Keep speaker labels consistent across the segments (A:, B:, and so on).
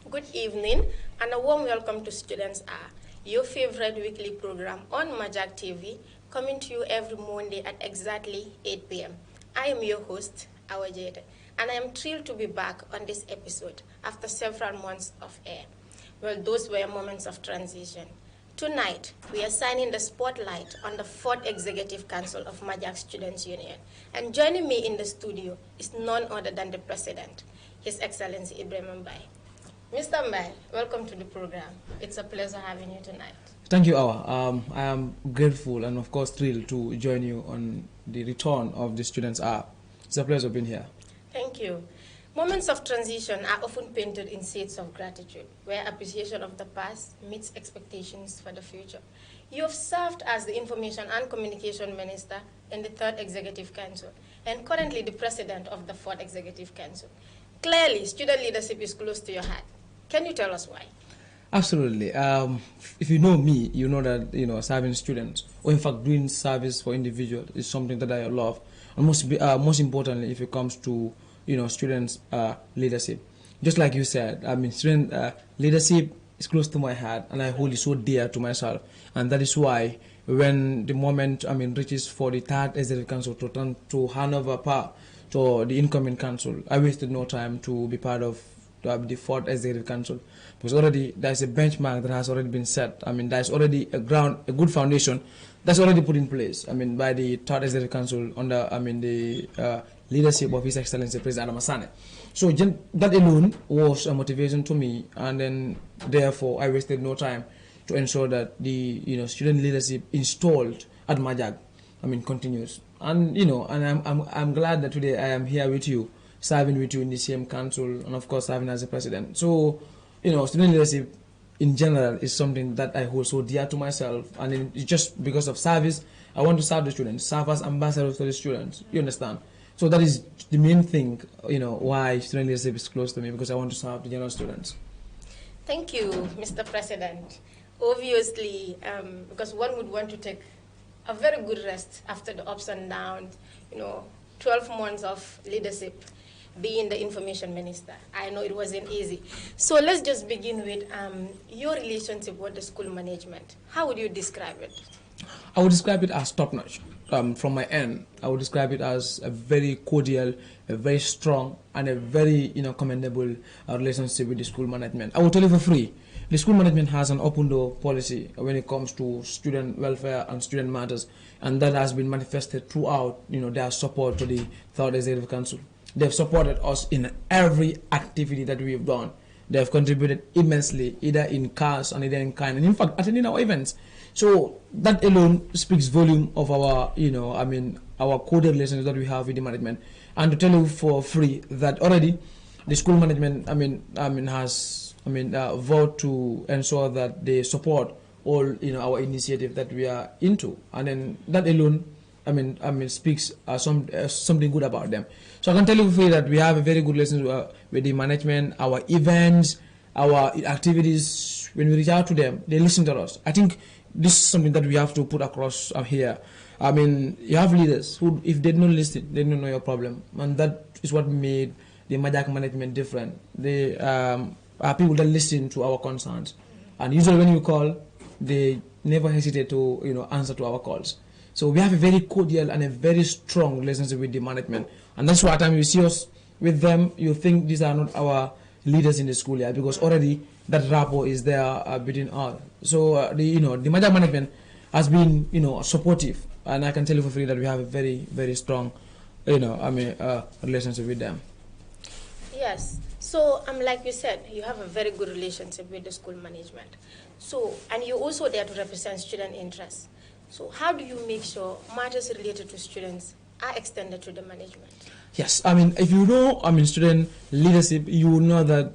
A: Good evening and a warm welcome to Students Are, your favorite weekly program on Majak TV, coming to you every Monday at exactly 8 p.m. I am your host, Hour Ep1, and I am thrilled to be back on this episode after several months of air. Well, those were moments of transition. Tonight, we are shining the spotlight on the 4th Executive Council of Majak Students Union. And joining me in the studio is none other than the President, His Excellency Ibrahim Mbai. Mr. Mbai, welcome to the program. It's a pleasure having you tonight.
B: Thank you, Awa. I am grateful and, of course, thrilled to join you on the return of the Students Are. It's a pleasure being here.
A: Thank you. Moments of transition are often painted in shades of gratitude, where appreciation of the past meets expectations for the future. You have served as the Information and Communication Minister in the 3rd Executive Council and currently the President of the 4th Executive Council. Clearly, student leadership is close to your heart. Can you tell us why?
B: Absolutely. If you know me, you know that serving students, or in fact doing service for individuals, is something that I love. And most importantly, if it comes to students' leadership. Just like you said, student leadership is close to my heart, and I hold it so dear to myself. And that is why, when the moment reaches for the 3rd Executive Council to hand over power to the incoming council, I wasted no time to be part of the 4th Executive Council, because already there's a benchmark that has already been set. There's already a good foundation that's already put in place. By the 3rd Executive Council under the leadership of His Excellency President Masane. So that alone was a motivation to me, and then therefore I wasted no time to ensure that the student leadership installed at Majak continues. And I'm glad that today I am here with you, serving with you in the same council, and of course serving as a president. So student leadership in general is something that I hold so dear to myself, and it's just because of service. I want to serve the students, serve as ambassadors for the students. You understand? So that is the main thing, why student leadership is close to me, because I want to serve the general students.
A: Thank you, Mr. President. Obviously, because one would want to take a very good rest after the ups and downs, 12 months of leadership, being the information minister. I know it wasn't easy. So let's just begin with your relationship with the school management. How would you describe it?
B: I would describe it as top-notch. From my end, I would describe it as a very cordial, a very strong, and a very commendable relationship with the school management. I will tell you for free, the school management has an open door policy when it comes to student welfare and student matters, and that has been manifested throughout their support to the 3rd Executive Council. They have supported us in every activity that we have done. They have contributed immensely, either in cash and either in kind, and in fact attending our events. So that alone speaks volume of our, our coded relations that we have with the management. And to tell you for free that already the school management, has, vowed to ensure that they support all, our initiative that we are into. And then that alone, speaks something good about them. So I can tell you for free that we have a very good relationship with the management, our events, our activities. When we reach out to them, they listen to us. I think this is something that we have to put across here. You have leaders who, if they don't listen, they don't know your problem. And that is what made the Majak management different. They are people that listen to our concerns. And usually when you call, they never hesitate to answer to our calls. So we have a very cordial and a very strong relationship with the management. And that's why at the time you see us with them, you think these are not our leaders in the school yet, because already that rapport is there between us. So the Majak management has been supportive, and I can tell you for free that we have a very, very strong relationship with them.
A: Yes. So like you said, you have a very good relationship with the school management. So, and you're also there to represent student interests. So how do you make sure matters related to students are extended to the management?
B: Yes, if you know, student leadership, you will know that,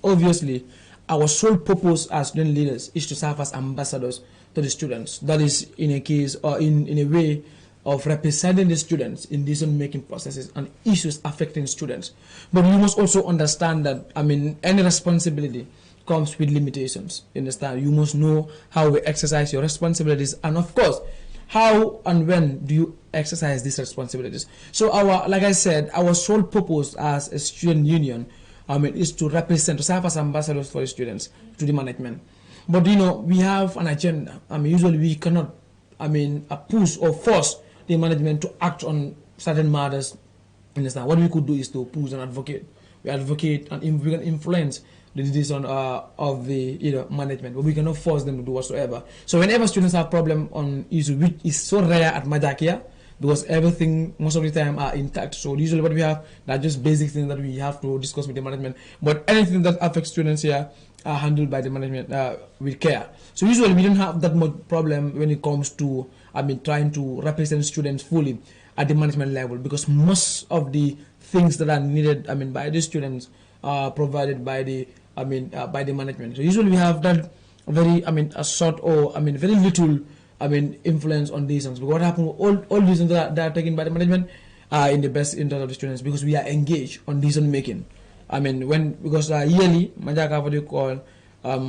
B: obviously, our sole purpose as student leaders is to serve as ambassadors to the students. That is in a case or in a way of representing the students in decision-making processes and issues affecting students. But you must also understand that, any responsibility comes with limitations. You understand? You must know how we exercise your responsibilities, and of course, how and when do you exercise these responsibilities. So like I said, our sole purpose as a student union is to represent, to serve as ambassadors for the students to the management. But you know, we have an agenda. Usually we cannot, push or force the management to act on certain matters. Understand? What we could do is to push and advocate. We advocate and we can influence the decision of the management, but we cannot force them to do whatsoever. So whenever students have problem on issue, which is so rare at Majakia, because everything most of the time are intact. So usually what we have are just basic things that we have to discuss with the management. But anything that affects students here are handled by the management with care. So usually we don't have that much problem when it comes to trying to represent students fully at the management level, because most of the things that are needed by the students are provided by the by the management. So usually we have that very a short or very little influence on these things. Because what happens, all these things that are taken by the management are in the best interest of the students, because we are engaged on decision making. Because yearly Majaka, what you call a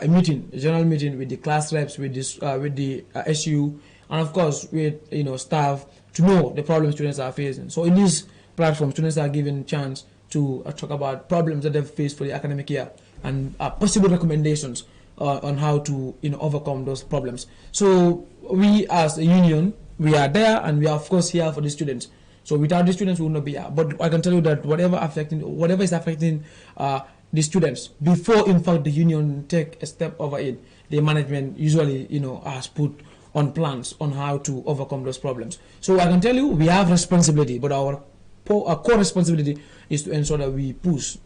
B: meeting, a general meeting with the class reps, with this with the SU, and of course with staff, to know the problems students are facing. So in this platform, students are given chance to talk about problems that they've faced for the academic year and possible recommendations on how to overcome those problems. So we as a union, we are there, and we are of course here for the students. So without the students, we will not be here. But I can tell you that whatever is affecting the students, before in fact the union take a step over it, the management usually has put on plans on how to overcome those problems. So I can tell you we have responsibility, but our core responsibility is to ensure that we push,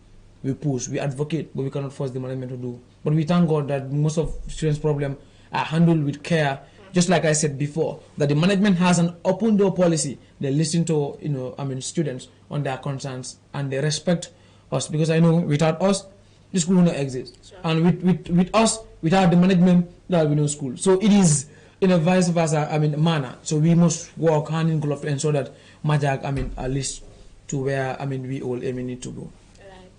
B: we advocate, but we cannot force the management to do. But we thank God that most of students' problems are handled with care. Just like I said before, that the management has an open door policy. They listen to students on their concerns, and they respect us, because I know without us, the school will not exist. Sure. And with us, without the management, there will be no school. So it is in a vice versa manner. So we must work hand in glove to ensure that Majak at least to where we all need to go.
A: Right.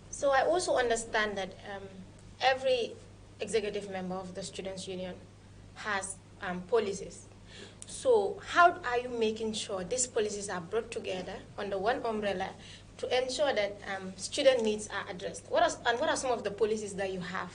A: So I also understand that every executive member of the Students' Union has policies. So how are you making sure these policies are brought together under one umbrella to ensure that student needs are addressed? What are some of the policies that you have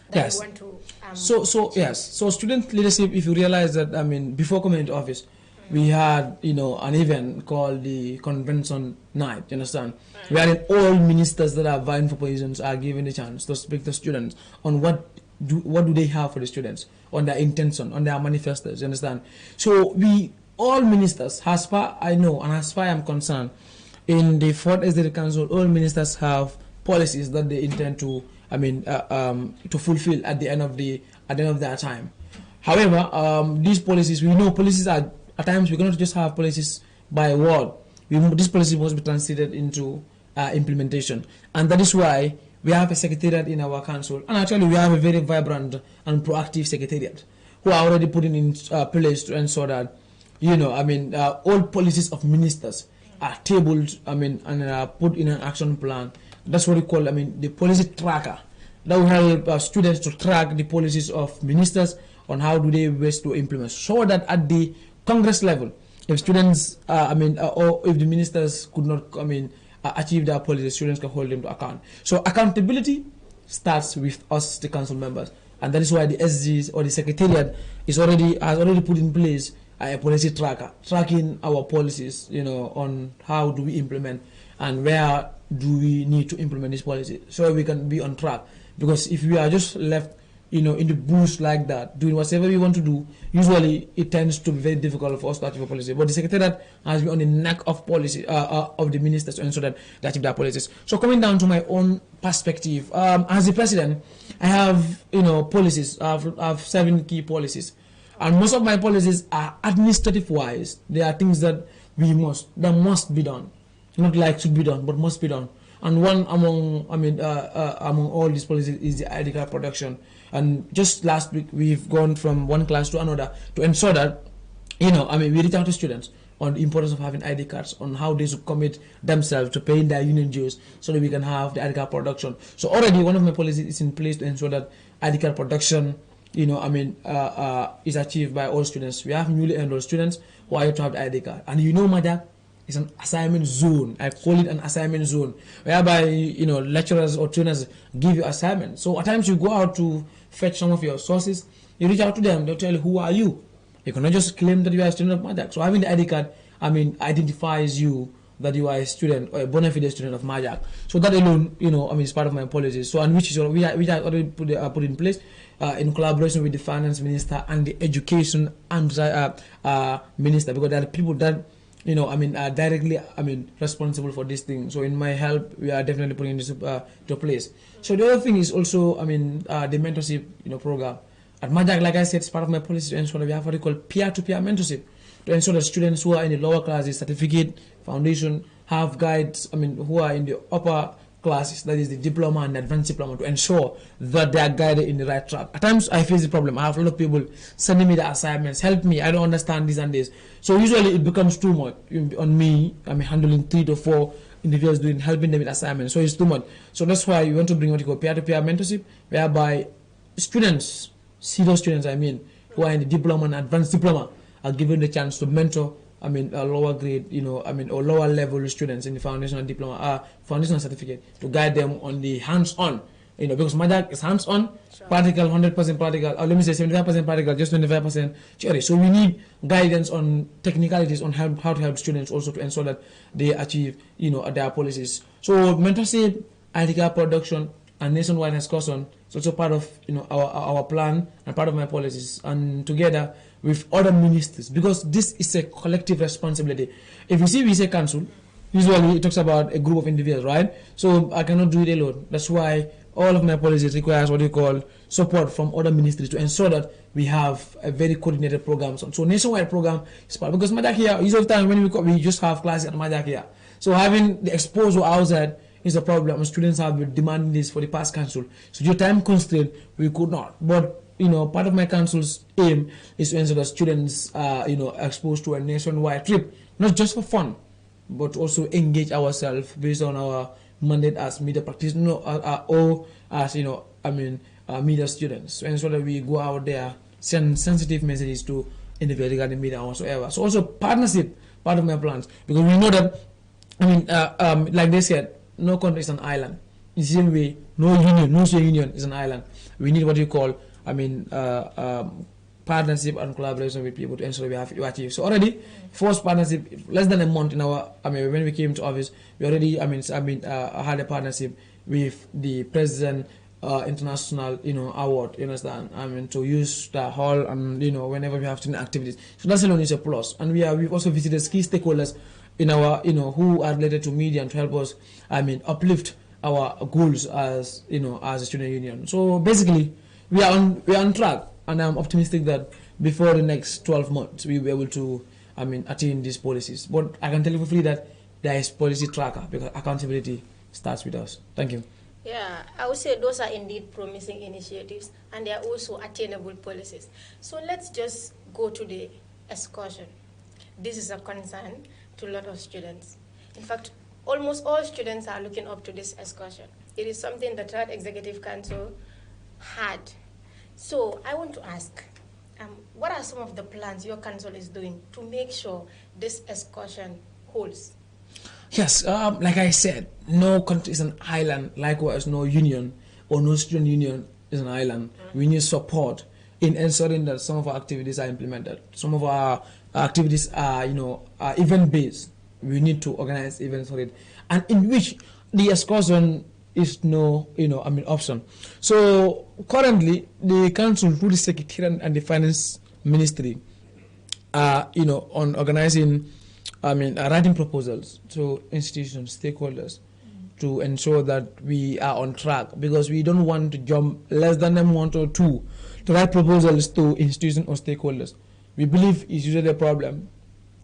A: that you want to
B: So student leadership, if you realize that before coming into office, we had an event called the convention night, you understand, wherein all ministers that are vying for positions are given the chance to speak to students on what do they have for the students, on their intention, on their manifestos, you understand. So we all ministers, as far I know and as far I'm concerned, in the 4th Executive Council, all ministers have policies that they intend to to fulfill at the end of their time. However, these policies, we know policies are, at times we cannot just have policies by word. This policy must be translated into implementation, and that is why we have a secretariat in our council, and actually we have a very vibrant and proactive secretariat who are already putting in place to ensure that all policies of ministers are tabled and put in an action plan. That's what we call the policy tracker. That will help students to track the policies of ministers on how do they wish to implement, so that at the Congress level, if students or if the ministers could not achieve their policies, students can hold them to account. So accountability starts with us, the council members, and that is why the SGs or the secretariat has already put in place a policy tracker, tracking our policies, on how do we implement and where do we need to implement this policy, so we can be on track. Because if we are just left in the bush like that, doing whatever we want to do, usually it tends to be very difficult for us to achieve a policy. But the secretariat has been on the neck of policy of the ministers to ensure that they achieve their policies. So coming down to my own perspective, as the president, I have policies. I have 7 key policies, and most of my policies are administrative wise. They are things that must be done, not like should be done, but must be done. And one among among all these policies is the ID card production. And just last week we've gone from one class to another to ensure that we reach out to students on the importance of having ID cards, on how they should commit themselves to paying their union dues so that we can have the ID card production. So already one of my policies is in place to ensure that ID card production is achieved by all students. We have newly enrolled students who are to have the ID card. And Madam, is an assignment zone. I call it an assignment zone, whereby lecturers or trainers give you assignments. So at times you go out to fetch some of your sources, you reach out to them, they'll tell you, who are you? You cannot just claim that you are a student of Majak. So having the ID card, identifies you that you are a student or a bona fide student of Majak. So that alone, is part of my policies. So, and which is we are already put in place in collaboration with the finance minister and the education and minister, because there are people that are directly responsible for this thing. So in my help, we are definitely putting this to place. So the other thing is also the mentorship program at Majak. Like I said, it's part of my policy to ensure that we have what we call peer-to-peer mentorship, to ensure that students who are in the lower classes, certificate, foundation, have guides, who are in the upper classes, that is the diploma and advanced diploma, to ensure that they are guided in the right track. At times I face the problem. I have a lot of people sending me the assignments, help me, I don't understand this and this. So usually it becomes too much on me. I'm handling 3 to 4 individuals helping them with assignments. So it's too much. So that's why we want to bring what you call peer-to-peer mentorship, whereby students, serious students who are in the diploma and advanced diploma, are given the chance to mentor a lower grade, or lower level students in the foundation and diploma, foundation and certificate, to guide them on the hands-on, because Majak is hands-on, sure. Practical, 100% practical, or let me say 75% practical, just 25% theory. So we need guidance on technicalities on how to help students also to ensure that they achieve, their policies. So mentorship, article production, and nationwide ESCORtion is also part of, our plan and part of my policies, and together with other ministers, because this is a collective responsibility. If you see we say council, usually it talks about a group of individuals, right? So I cannot do it alone. That's why all of my policies requires what you call support from other ministries to ensure that we have a very coordinated program. So nationwide program is part, because Majak here, usually of time when we just have classes at Majak here. So having the exposure outside is a problem. Students have been demanding this for the past council. So due to time constraint, we could not. But part of my council's aim is to ensure that students are, exposed to a nationwide trip, not just for fun, but also engage ourselves based on our mandate as media practitioners, or as media students, so ensure that we go out there, send sensitive messages to individuals regarding media or whatsoever. So also partnership, part of my plans, because we know that like they said, no country is an island. In the same way, no union is an island. We need what you call partnership and collaboration with people to ensure we have to achieve. So already, first partnership, less than a month in our, when we came to office, we already, had a partnership with the President International, Award, you understand, to use the hall and, whenever we have student activities. So that's alone is a plus. And we've also visited key stakeholders in our, who are related to media, and to help us, uplift our goals as, as a student union. So basically, we are on track, and I'm optimistic that before the next 12 months we'll be able to attain these policies. But I can tell you for free that there is policy tracker, because accountability starts with us. Thank you.
A: Yeah, I would say those are indeed promising initiatives, and they are also attainable policies. So let's just go to the ESCORtion. This is a concern to a lot of students. In fact, almost all students are looking up to this ESCORtion. It is something the Third Executive Council had. So I want to ask, what are some of the plans your council is doing to make sure this ESCORtion holds?
B: Yes, like I said, no country is an island. Likewise, no union or no student union is an island. We need support in ensuring that some of our activities are implemented. Some of our activities are, are event-based. We need to organize events for it, and in which the ESCORtion is no, option. So currently, the council, through the secretariat and the finance ministry, are, on organizing, writing proposals to institutions, stakeholders, to ensure that we are on track, because we don't want to jump less than a month or two to write proposals to institutions or stakeholders. We believe it's usually a problem,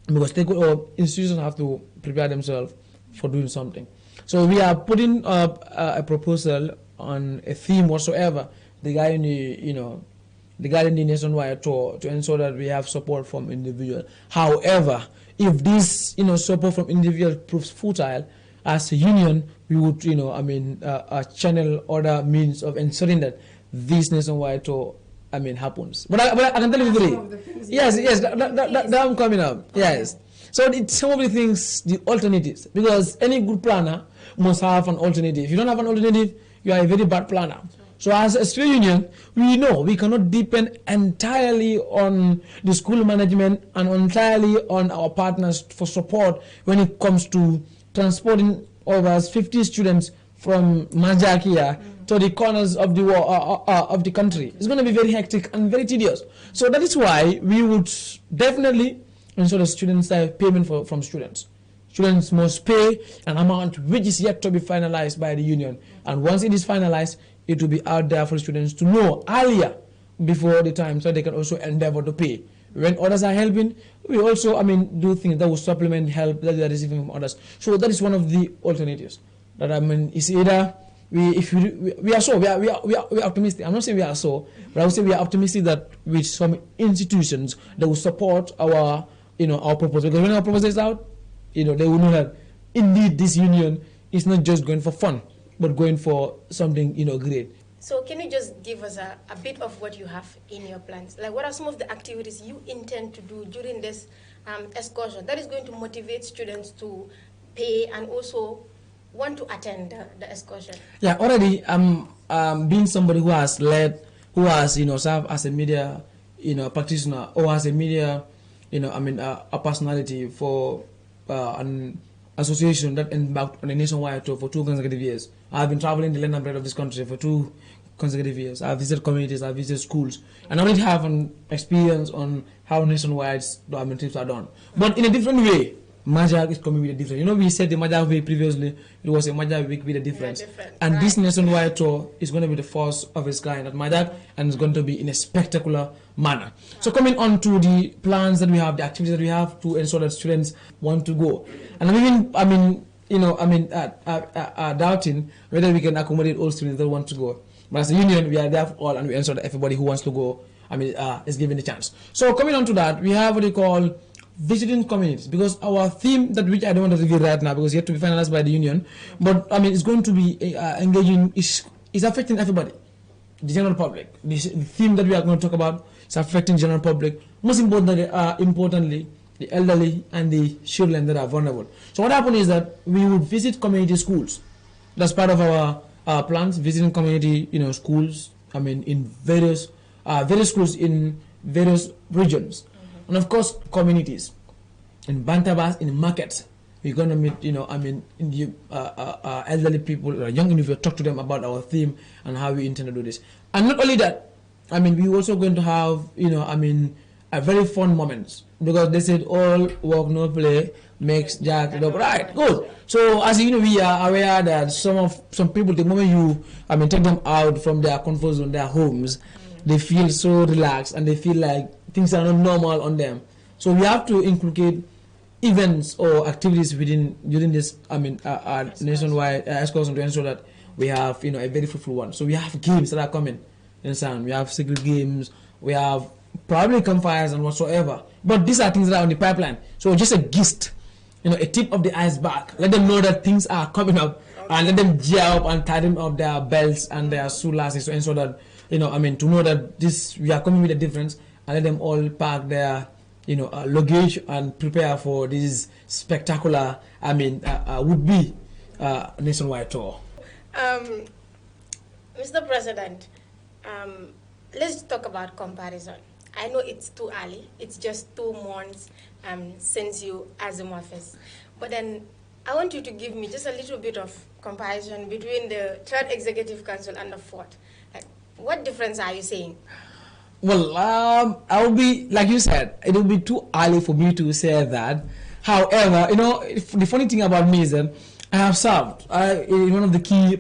B: because institutions have to prepare themselves for doing something. So we are putting up a proposal on a theme whatsoever regarding the nationwide tour, to ensure that we have support from individuals. However, if this support from individuals proves futile, as a union, we would channel other means of ensuring that this nationwide tour happens. But I can tell you very, yes, that I'm coming up. Yes. So it's some of the things, the alternatives, because any good planner must have an alternative. If you don't have an alternative, you are a very bad planner. So as a student union, we know we cannot depend entirely on the school management and entirely on our partners for support when it comes to transporting over 50 students from Majakia to the corners of the country. It's going to be very hectic and very tedious. So that is why we would definitely ensure the students have payment from students. Students must pay an amount which is yet to be finalized by the union. And once it is finalized, it will be out there for students to know earlier before the time so they can also endeavor to pay. When others are helping, we also, do things that will supplement help that we are receiving from others. So that is one of the alternatives. That is either we are optimistic. I'm not saying we are so, but I would say we are optimistic that with some institutions that will support our proposal. Because when our proposal is out, they will know that indeed this union is not just going for fun, but going for something great.
A: So can you just give us a bit of what you have in your plans? Like, what are some of the activities you intend to do during this excursion that is going to motivate students to pay and also want to attend the excursion? Yeah,
B: already being somebody who has served as a media practitioner or as a media a personality for an association that embarked on a nationwide tour for 2 consecutive years. I've been traveling the land and breadth of this country for 2 consecutive years. I've visited communities, I've visited schools, and I already have an experience on how nationwide trips are done. But in a different way. Majak is coming with a difference. We said the Majak week previously, it was a Majak week with a difference. And this nationwide tour is going to be the first of its kind at Majak, and it's going to be in a spectacular manner. So coming on to the plans that we have, the activities that we have to ensure that students want to go. And doubting whether we can accommodate all students that want to go. But as a union, we are there for all, and we ensure that everybody who wants to go, is given the chance. So coming on to that, we have what we call visiting communities, because our theme, that which I don't want to reveal right now because yet to be finalized by the union, but it's going to be engaging, is affecting everybody, the general public. The theme that we are going to talk about is affecting general public, most importantly the elderly and the children that are vulnerable. So what happened is that we would visit community schools. That's part of our plans, visiting community schools, in various schools in various regions. And of course, communities. In Bantabas, in markets, we're going to meet, elderly people, young individuals, talk to them about our theme and how we intend to do this. And not only that, we're also going to have, a very fun moments, because they said all work, no play makes Jack look right. Good. So as we are aware that some people, the moment you, take them out from their comfort zone, their homes, they feel so relaxed and they feel like things are not normal on them. So we have to inculcate events or activities during this nationwide excursion to ensure that we have a very fruitful one. So we have games that are coming. We have secret games. We have probably campfires and whatsoever. But these are things that are on the pipeline. So just a gist, a tip of the iceberg. Let them know that things are coming up, and let them gear up and tighten up their belts and their shoe laces to ensure that to know that we are coming with a difference, and let them all pack their luggage and prepare for this spectacular would-be nationwide tour.
A: Mr. President, let's talk about comparison. I know it's too early. It's just 2 months since you assumed office. But then I want you to give me just a little bit of comparison between the 3rd Executive Council and the 4th. Like, what difference are you saying?
B: Well, I will be, like you said, it will be too early for me to say that. However, the funny thing about me is that I have served in one of the key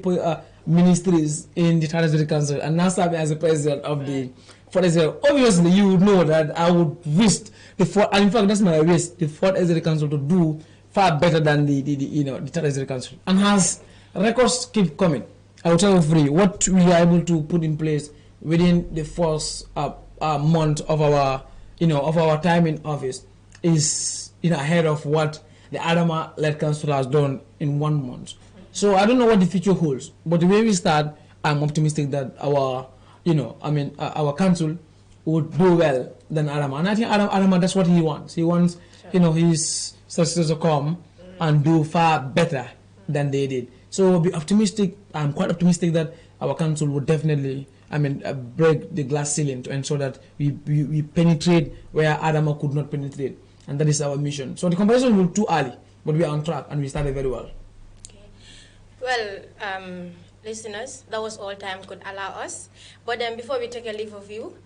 B: ministries in the 3rd Executive Council, and now serving as the president of the 4th Executive. Obviously, you would know that I would wish the 4th, and in fact, that's my wish, the 4th Executive Council to do far better than the 3rd Executive Council. And as records keep coming, I will tell you free what we are able to put in place within the first month of our time in office is ahead of what the Adama-led council has done in 1 month. So I don't know what the future holds, but the way we start, I'm optimistic that our council would do well than Adama. And I think Adama, that's what he wants. He wants, his successors to come and do far better than they did. So be optimistic. I'm quite optimistic that our council would definitely, break the glass ceiling to ensure that we penetrate where Adama could not penetrate. And that is our mission. So the comparison will be too early, but we are on track and we started very well.
A: Okay. Well, listeners, that was all time could allow us. But then before we take a leave of you,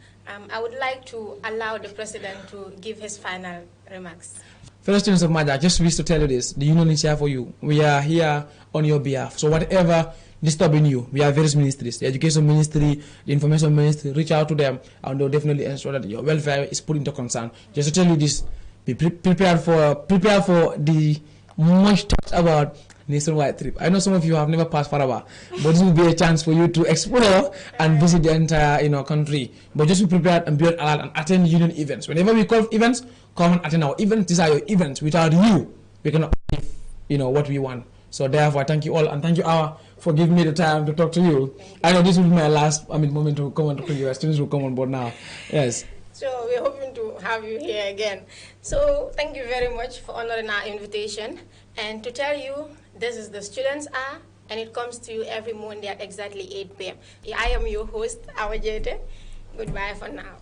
A: I would like to allow the president to give his final remarks.
B: Fellow students of Maja, I just wish to tell you this. The union is here for you. We are here on your behalf. So whatever disturbing you, we have various ministries. The education ministry, the information ministry, reach out to them and they'll definitely ensure that your welfare is put into concern. Just to tell you this, be prepared for the much talked about nationwide trip. I know some of you have never passed Farawa, but this will be a chance for you to explore and visit the entire country. But just be prepared and be alert and attend union events. Whenever we call events, come and attend our events. These are your events. Without you, we cannot achieve what we want. So therefore, thank you all and thank you Hour for giving me the time to talk to you. I know this will be my last moment to come and talk to you. Students will come on board now. Yes.
A: So we're hoping to have you here again. So thank you very much for honoring our invitation. And to tell you, this is the Students Hour, and it comes to you every Monday at exactly 8 p.m. I am your host, Hour Ep1. Goodbye for now.